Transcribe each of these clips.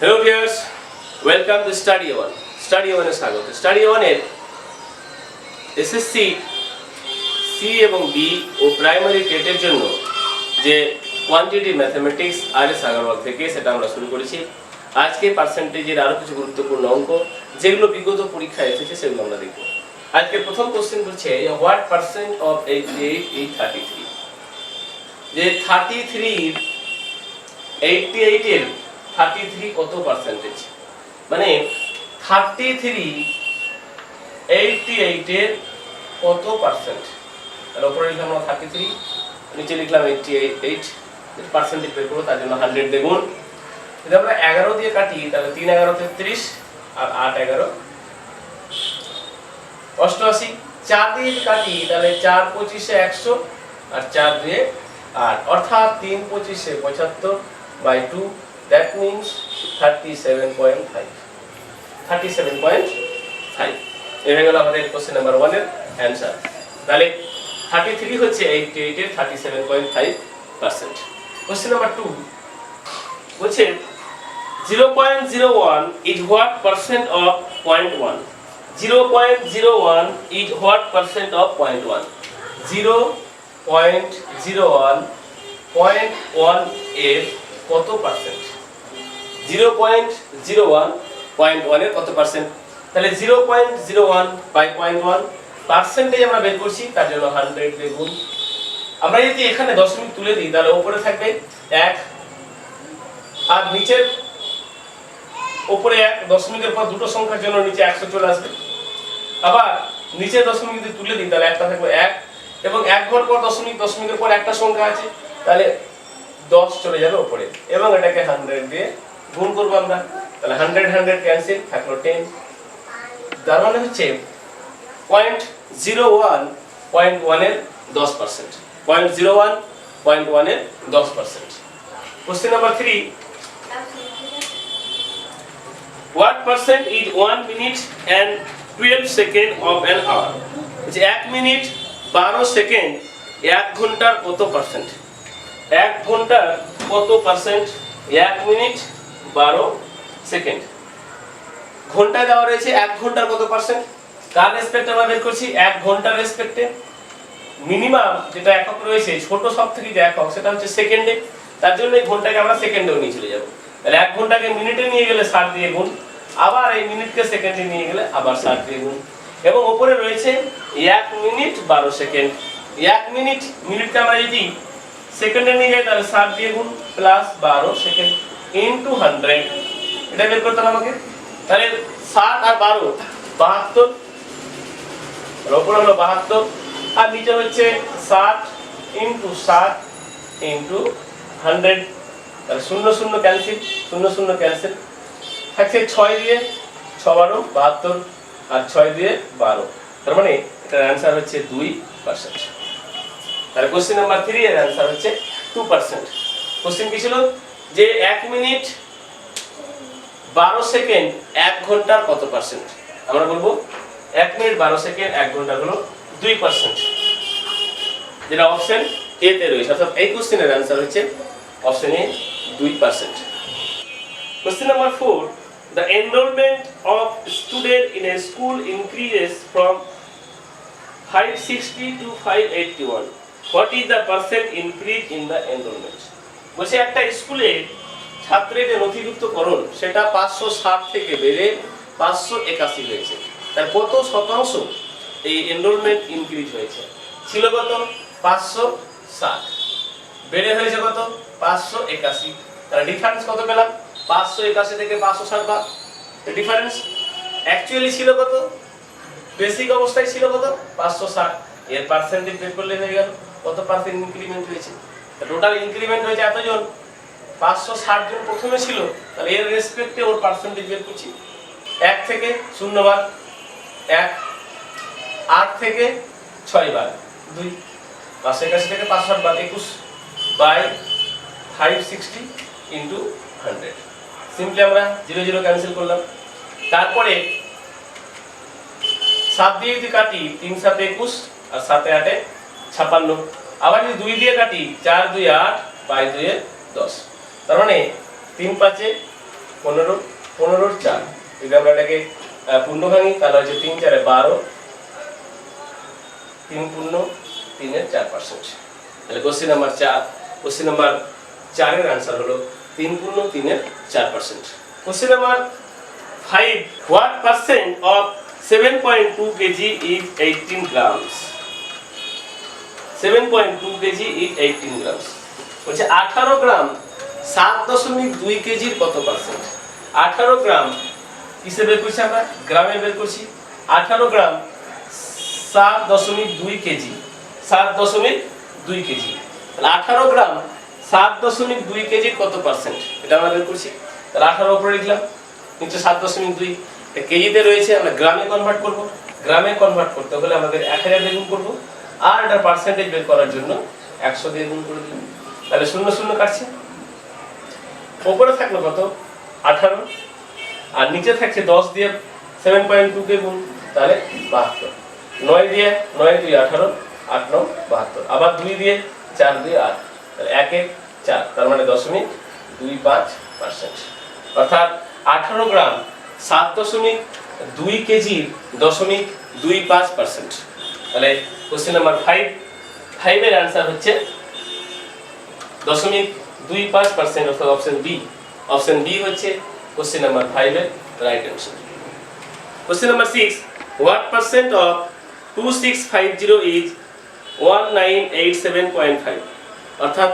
Hello viewers, welcome to Study One. Study One এর স্বাগত। Study One এর SSC C এবং বি ও primary টেটের জন্য যে কোয়ান্টিটি ম্যাথমেটিক্স আর.এস. আগরওয়াল থেকে সেটা আমরা শুরু করেছি। আজকে পার্সেন্টেজের আরো কিছু গুরুত্বপূর্ণ অঙ্ক যেগুলো বিগত পরীক্ষায় এসেছে সেগুলো আমরা দেখব। আজকের প্রথম কোশ্চেন বলছে হোয়াট পার্সেন্ট অফ 88 is 33। যে 33 88 এর 33 কত পার্সেন্টেজ, মানে 33 88 এর কত পার্সেন্ট। তার উপরে লিখলাম আমরা 33, নিচে লিখলাম 88, পার্সেন্টেজ বের করব, তার জন্য 100 দিয়ে গুণ। যদি আমরা 11 দিয়ে কাটি তাহলে 3 11 33 আর 8 11 88। 4 দিয়ে কাটি তাহলে 4 25 100 আর 4 দিয়ে 8, অর্থাৎ 3 25 75 by 2, that means 37.5। 37.5 এই হয়ে গেল আমাদের কোশ্চেন নাম্বার 1 এর অ্যানসার। তাহলে 33 হচ্ছে 88 এর 37.5%। কোশ্চেন নাম্বার 2 বলছে 0.01 is what percent of 0.1। 0.01 is what percent of 0.1। 0.01 0.1 এর কত পার্সেন্ট। 0.01 0.1 এর কত পার্সেন্ট। তাহলে 0.01 বাই 0.1 পার্সেন্টেজ আমরা বের করছি, তার জন্য 100 দিয়ে গুণ। আমরা যদি এখানে দশমিক তুলে দিই তাহলে উপরে থাকবে 1 আর নিচের উপরে 1, দশমিকের পর দুটো সংখ্যার জন্য নিচে 100 চলে আসবে। আবার নিচের দশমিক যদি তুলে দিই তাহলে একটা থাকবে 1 এবং 1 ঘর পর দশমিক, দশমিকের পর একটা সংখ্যা আছে তাহলে 10 চলে যাবে উপরে এবং এটাকে 100 দিয়ে গুণ করব আমরা। তাহলে 100 100 ক্যান্সেল, থাকলো 10। তার মানে হচ্ছে 0.01 0.1 এর 10%। 0.01 0.1 এর 10%। Question number 3 what percent is 1 minute and 12 second of an hour। যে 1 মিনিট 12 সেকেন্ড 1 ঘন্টার কত পার্সেন্ট। 1 ঘন্টার কত পার্সেন্ট। 1 মিনিট 12 সেকেন্ড ঘন্টায় দেওয়া রয়েছে 1 ঘন্টার কত পার্সেন্ট। কার রেসপেক্টে আমরা বের করছি, 1 ঘন্টার রেসপেক্টে। মিনিমাম যেটা একক রয়েছে ছোট সব থেকে যে একক সেটা হচ্ছে সেকেন্ডে, তার জন্য এই ঘন্টাকে আমরা সেকেন্ডেও নিয়ে চলে যাব। তাহলে 1 ঘন্টাকে মিনিটে নিয়ে গেলে 60 দিয়ে গুণ, আবার এই মিনিটকে সেকেন্ডে নিয়ে গেলে আবার 60 দিয়ে গুণ এবং উপরে রয়েছে 1 মিনিট 12 সেকেন্ড। 1 মিনিট, মিনিটকে আমরা যদি সেকেন্ডে নিয়ে যাই তাহলে 60 দিয়ে গুণ প্লাস 12 সেকেন্ড ইনটু 100, এটা বের করতে হবে আমাকে। তাহলে 60 আর 12 72, আর উপরে হলো 72 আর নিচে হচ্ছে 60 ইনটু 60 ইনটু 100। তাহলে 0 0 ক্যান্সেল, 0 0 ক্যান্সেল, থাকছে 6 দিয়ে 6 12 72 আর 6 দিয়ে 12। তার মানে এটার অ্যানসার হচ্ছে 2%। তাহলে কোশ্চেন নাম্বার 3 এর অ্যানসার হচ্ছে 2%। কোশ্চেন কি ছিল যে 1 মিনিট 12 সেকেন্ড 1 ঘন্টার কত পার্সেন্ট। আমরা বলবো 1 মিনিট 12 সেকেন্ড 1 ঘন্টা হলো 2%, যেটা অপশন এ তে রয়েছে। অর্থাৎ এই কোশ্চেনের অ্যানসার হচ্ছে option A 2%। Question number 4 the enrollment of student in a school increases from 560 to 581। what is the percent increase in the enrollment। বলছে একটা স্কুলে ছাত্রের নথিভুক্তকরণ সেটা 560 থেকে বেড়ে 581 হয়েছে। তার কত শতাংশ এই এনরোলমেন্ট ইনক্রিজ হয়েছে। ছিল কত 560, বেড়ে হয়েছে কত 581। তাহলে ডিফারেন্স কত পেলাম 581 থেকে 560 বাদ। ডিফারেন্স অ্যাকচুয়ালি ছিল কত, বেসিক অবস্থায় ছিল কত 560, এর পার্সেন্টেজ বের করলে হয়ে গেল কত পার্সেন্ট ইনক্রিমেন্ট হয়েছে। টোটাল ইনক্রিমেন্ট হয়েছে এতজন, 560 জন প্রথমে ছিল, তাহলে এর রেসপেক্টে ওর পার্সেন্টেজ বের করছি। 1 থেকে 0 বাদ 1, 8 থেকে 6 বাদ 2, 581 থেকে 560 বাদ 21 বাই 560 ইনটু 100। সিম্পলি আমরা 0 0 ক্যান্সেল করলাম। তারপরে 7 দিয়ে যদি কাটি 3 7 21 আর 7 8 56। আবার যদি 2 দিয়ে কাটি 4 2 8 বাই 2 10। তার মানে 3 5 15, 15 4 যদি আমরা এটাকে পূর্ণ ভাঙি তাহলে হচ্ছে 3 4 12, 3 পূর্ণ 3 এর 4%। তাহলে কোশ্চেন নাম্বার 4, কোশ্চেন নাম্বার 4 এর आंसर হলো 3 পূর্ণ 3 এর 4%। Question number 5, what percent of 7.2 kg is 18 grams? 7.2 kg is 18 grams। বলছে 18 গ্রাম 7.2 কেজির কত পার্সেন্ট? 18 গ্রাম কিসে বের করছি আমরা? গ্রামে বের করছি। 18 গ্রাম 7.2 কেজি, 7.2 কেজি। তাহলে 18 গ্রাম 7.2 কেজির কত পার্সেন্ট এটা আমরা বের করছি। তাহলে 18 উপরে লিখলাম, নিচে 7.2, কেজিতে রয়েছে, আমরা গ্রামে কনভার্ট করব। গ্রামে কনভার্ট করতে হলে আমাদের 1000 দিয়ে গুণ করব, আর এটার পার্সেন্টেজ বের করার জন্য 100 দিয়ে গুণ করে দিলাম। তাহলে 0 0 কাটছে, উপরে থাকলো কত? 18, আর নিচে থাকছে 10 দিয়ে 7.2 কে গুণ, তাহলে 72। 9 দিয়ে 9 2 18, 8 9 72, আবার 2 দিয়ে 4 2 8, তাহলে 1 1 4, তার মানে 0.25%। অর্থাৎ 18 গ্রাম 7.2 কেজির 0.25%। তাহলে কোশ্চেন নাম্বার 5 এর आंसर হচ্ছে 0.25%, অর্থাৎ অপশন বি। অপশন বি হচ্ছে কোশ্চেন নাম্বার 5 এর right answer. Question number 6, what percent of 2650 is 1987.5? অর্থাৎ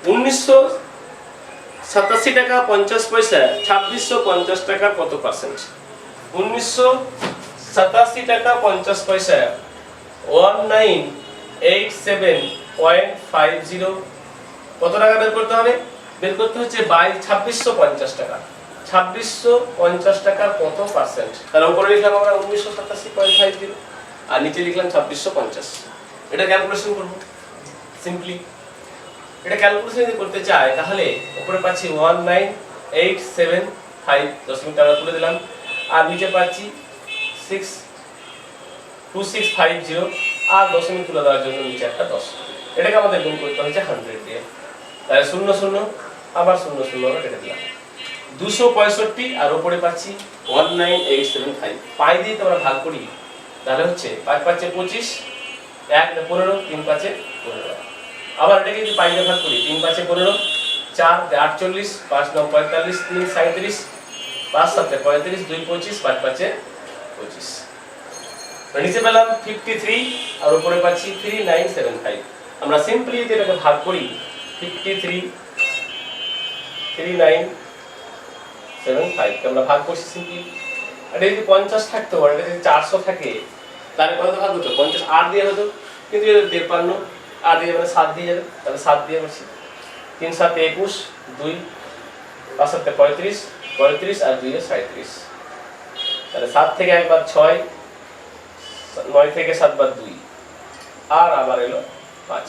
1987 টাকা 50 পয়সা 2650 টাকার কত পার্সেন্ট? 1987 টাকা 50 পয়সা 1987.50 কত টাকা বের করতে হবে? বের করতে হচ্ছে 2650 টাকা। 2650 টাকার কত পার্সেন্ট? তার উপরে লিখলাম আমরা 1987.50 আর নিচে লিখলাম 2650। এটা ক্যালকুলেশন করব সিম্পলি। এটা ক্যালকুলেশন যদি করতে চাই তাহলে উপরে পাচ্ছি 19875, দশমিক আমরা তুলে দিলাম, আর নিচে পাচ্ছি 2650, আর দশমিক তুলে দেওয়ার জন্য নিচে একটা 10। এটাকে আমাদের গুণ করতে হচ্ছে 100 দিয়ে। তাহলে 0 0 আবার 0 0 আমরা কেটে দিলাম, 265, আর উপরে পাচ্ছি 19875। পাই দিয়ে তো আমরা ভাগ করি, তাহলে হচ্ছে 5 5 25, 1 15, 3 5 15। আবার এটাকে যদি পাই দিয়ে ভাগ করি, 3 5 15, 4 48, 5 9 45, 3 37, 5 7 35, 2 25, 5 5 25। নিচে পেলাম 53, আর উপরে পাচ্ছি 3975। আমরা সিম্পলি যদি এটাকে ভাগ করি, 53 3975 কে আমরা ভাগ করছি সিম্পলি। আর যদি 50 থাকতো, আর এটা যদি 400 থাকে, তাহলে কত ভাগ হতো? 50 8 দিয়ে হতো, কিন্তু এটা 53, 8 দিয়ে মানে 7 দিয়ে যাবে, তাহলে 7 দিয়ে করছি। 3 7 21, 2 5 7 35, 35 আর 2 37। তাহলে 7 থেকে 1 বাদ 6, 9 থেকে 7 বাদ 2, আর আবার এলো 5,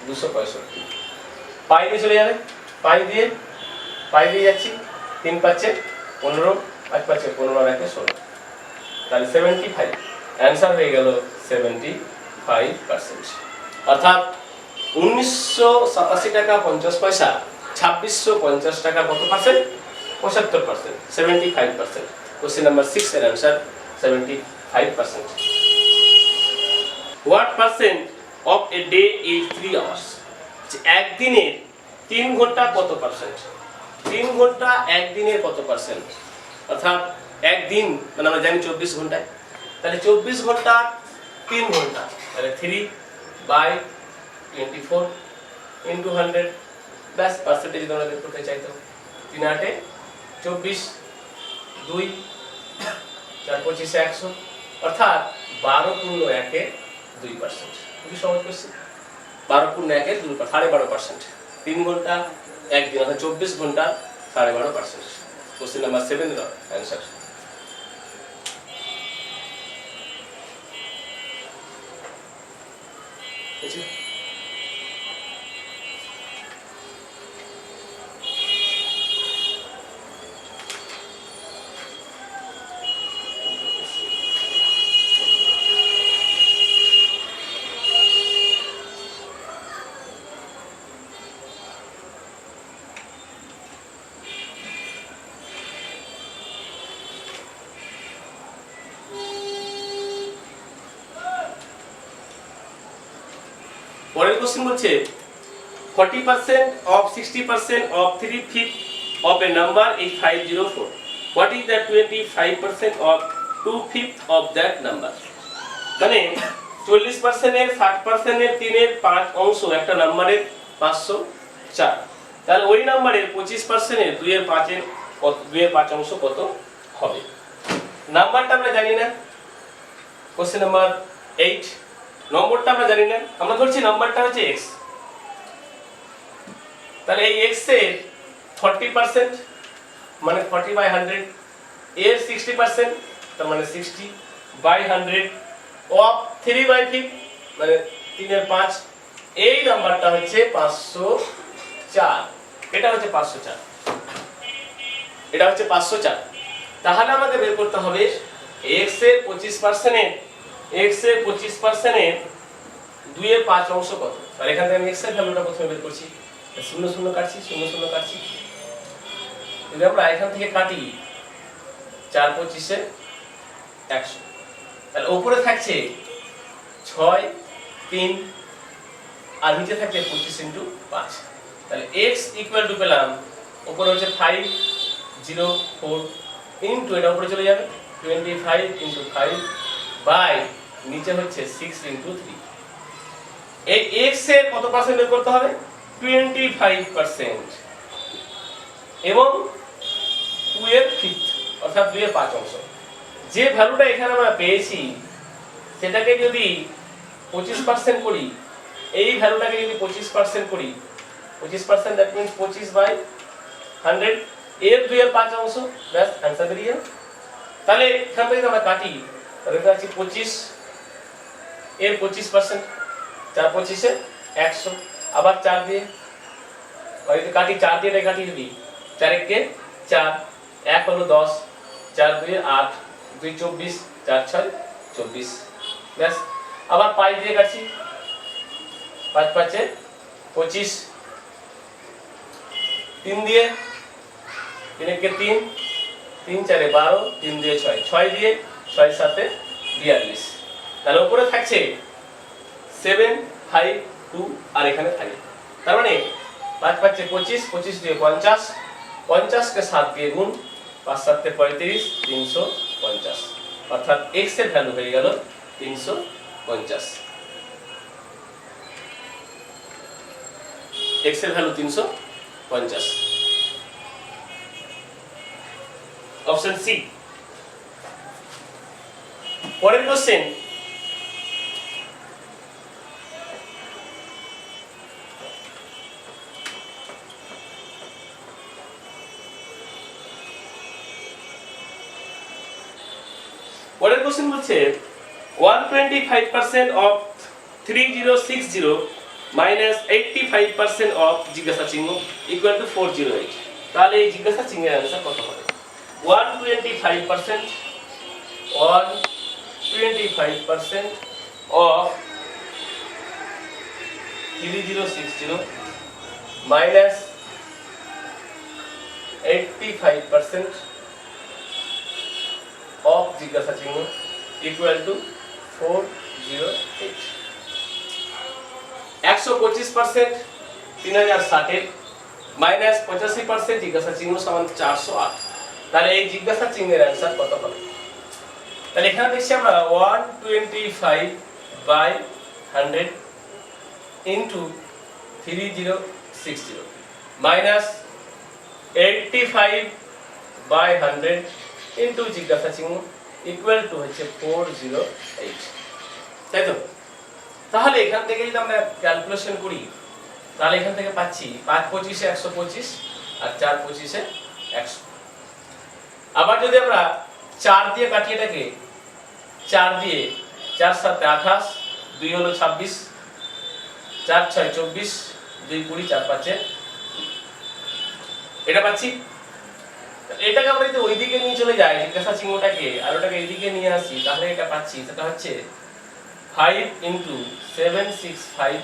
265। পাই দিয়ে চলে যাবে, পাই দিয়ে যাচ্ছি, 3 5 15, 5 5 15 আর 1 16, তাহলে 75। आंसर হয়ে গেল 75%। অর্থাৎ 1987 টাকা 50 পয়সা 2650 টাকা কত পার্সেন্ট? 75%, 75%। কোশ্চেন নাম্বার 6 এর answer 75%। What percent of a day is 3 hours? একদিনের 3 ঘন্টা কত পার্সেন্ট? 3 ঘন্টা একদিনের কত পার্সেন্ট? অর্থাৎ একদিন মানে আমরা জানি 24 ঘন্টায়, তাহলে 24 ঘন্টা 3 ঘন্টা, তাহলে 3/24 ইনটু 100, ব্যাস পার্সেন্টেজ যদি আমরা বের করতে চাইতো। 3 8 24, 2 4 25 100, অর্থাৎ 12 পূর্ণ 1 এর 2%। খুবই সহজ কোশ্চেন। 12 পূর্ণ 1 এর 2, 12.5%। 3 ঘন্টা একদিন, অর্থাৎ 24 ঘন্টা 12.5%। কোশ্চেন নাম্বার 7 এর आंसर। পরের কোশ্চেন বলছে 40% of 60% of 3/5 of a number is 504. What is the 25% of 2/5 of that number? মানে 40% এর 60% এর 3 এর 5 অংশ একটা নাম্বারের 504, তাহলে ওই নাম্বারের 25% এর 2 এর 5 এর 2 এর 5 অংশ কত হবে? নাম্বারটা আমরা জানি না, কোশ্চেন নাম্বার 8 নম্বরটা আমরা জানি না, আমরা ধরছি নাম্বারটা হচ্ছে x, তাহলে এই x এর 40% মানে 40/100, এর 60% তার মানে 60/100 অফ 3/5 মানে 3 এর 5, এই নাম্বারটা হচ্ছে 504, এটা হচ্ছে 504, এটা হচ্ছে 504। তাহলে আমাকে বের করতে হবে x এর 25% এর 2 এর 5 অংশ কত। আর এখান থেকে আমি x এর ভ্যালুটা প্রথমে বের করছি, 0 0 কাটছি, 0 0 কাটছি, যদি আমরা এখান থেকে কাটি 4 25 এ 100, তাহলে উপরে থাকছে 6 3 আর নিচে থাকছে 25 * 5, তাহলে x ইকুয়াল টু পেলাম উপরে হচ্ছে 504 ইনটু এটা উপরে চলে যাবে 25 * 5 বাই নিচে হচ্ছে 6 * 3। এই x এর কত পার্সেন্ট বের করতে হবে? 25% এবং 2 এর 5 অর্থাৎ 2 এর 5 অংশ। যে ভ্যালুটা এখানে আমরা পেয়েছি সেটাকে যদি 25% করি, এই ভ্যালুটাকে যদি 25% করি, 25% দ্যাট মিন্স 25/100 এর 2 এর 5 অংশ, ব্যাস आंसर বেরিয়ে গেল। তাহলে এখান থেকে আমরা কাটি, তাহলে এটা আছে 25 এর 25%, 4 25 এ 100, আবার 4 দিয়ে যদি কাটি, 4 দিয়ে এটা কাটি যদি 4 1 কে 4, 1 হলো 10, 4 2 8, 2 24, 4 6 24, ব্যাস। আবার 5 দিয়ে কাটছি, 5 5 এ 25, 3 দিয়ে 3 1 কে 3, 3 4 এ 12, 3 দিয়ে 6, 6 দিয়ে 6 7 এ 42, তাহলে উপরে থাকছে 7 5 2 আর এখানে 5, তার মানে 5 5 এ 25, 25 দিয়ে 50, 50 কে 7 দিয়ে গুণ, 5 7 এ 35, 350, অর্থাৎ x এর ভ্যালু হয়ে গেল 350, x এর ভ্যালু 350, অপশন সি। পরের কোশ্চেন, পরের কোশ্চেন বলছে 125% অফ 3060 মাইনাস 85% অফ জিজ্ঞাসা চিহ্ন ইকুয়াল টু 408, তাহলে এই জিজ্ঞাসা চিহ্নের आंसर কত হবে? 125% of 3060 minus 85% of জিজ্ঞাসা চিহ্ন equal to 408। 125% 3060 এর মাইনাস 85% জিজ্ঞাসা চিহ্ন সমান 408, তাহলে এই জিজ্ঞাসা চিহ্নের आंसर কত হবে? তাহলে এখানে দেখছি আমরা 125/100 into 3060 minus 85/100 into জিজ্ঞাসা চিহ্ন equal to হচ্ছে 408, তাই তো? তাহলে এখান থেকে যদি আমরা ক্যালকুলেশন করি, তাহলে এখান থেকে পাচ্ছি 5 25 এ 125 আর 4 25 এ 100। আবার যদি আমরা 4 দিয়ে কাটি এটাকে, 4 দিয়ে 4 7 28, 2 হলো 26, 4 6 24, 2 20, 4 5 এ এটা পাচ্ছি। এটাকে আমরা যদি ওইদিকে নিয়ে চলে যাই জিজ্ঞাসা চিহ্নটাকে, আর ওটাকে এইদিকে নিয়ে আসি, তাহলে এটা পাচ্ছি, সেটা হচ্ছে 5 into 765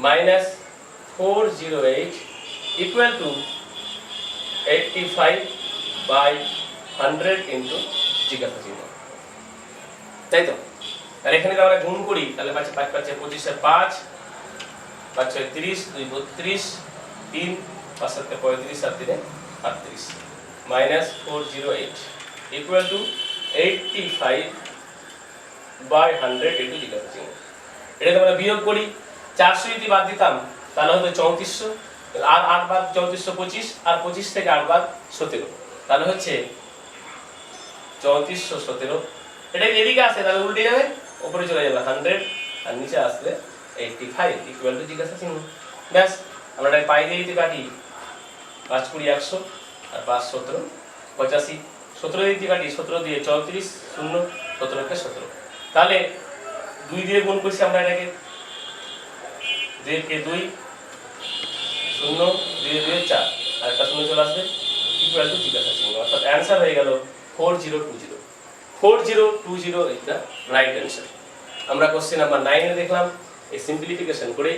minus 408 equal to 85/100 into জিজ্ঞাসা চিহ্ন, তাই তো? আর এখানে যদি আমরা গুণ করি তাহলে পাচ্ছি 5 5 এ 25 এর 5, 5 6 30, 2 32, 3 5 7 35 আর 3 38 minus 408 equal to 85 by 100 into জিজ্ঞাসা চিহ্ন। এটাকে আমরা বিয়োগ করি, 400 যদি বাদ দিতাম তাহলে হতো 3400, আর 8 বাদ 3400 25, আর 25 থেকে 8 বাদ 17, তাহলে হচ্ছে 3417। এটা এদিকে আসে তাহলে উল্টে যাবে, উপরে চলে যাবে 100 আর নিচে আসবে 85 ইকুয়াল টু জিজ্ঞাসা চিহ্ন। ব্যাস, আমরা এটা পাই দিয়ে দিতে কাটি, 5 20 100 আর 5 17 85, 17 দিয়ে দিতে কাটি, 17 দিয়ে 34 0 17 কে 17, তাহলে 2 দিয়ে গুণ করছি আমরা এটাকে, 2 কে 2 0 2 2 4 আর একটা 0 চলে আসবে ইকুয়াল টু জিজ্ঞাসা চিহ্ন। অর্থাৎ অ্যানসার হয়ে গেল 4020। 4020 ইজ দ্য রাইট অ্যানসার। আমরা কোশ্চেন নাম্বার 9 এ দেখলাম এই সিম্পলিফিকেশন করে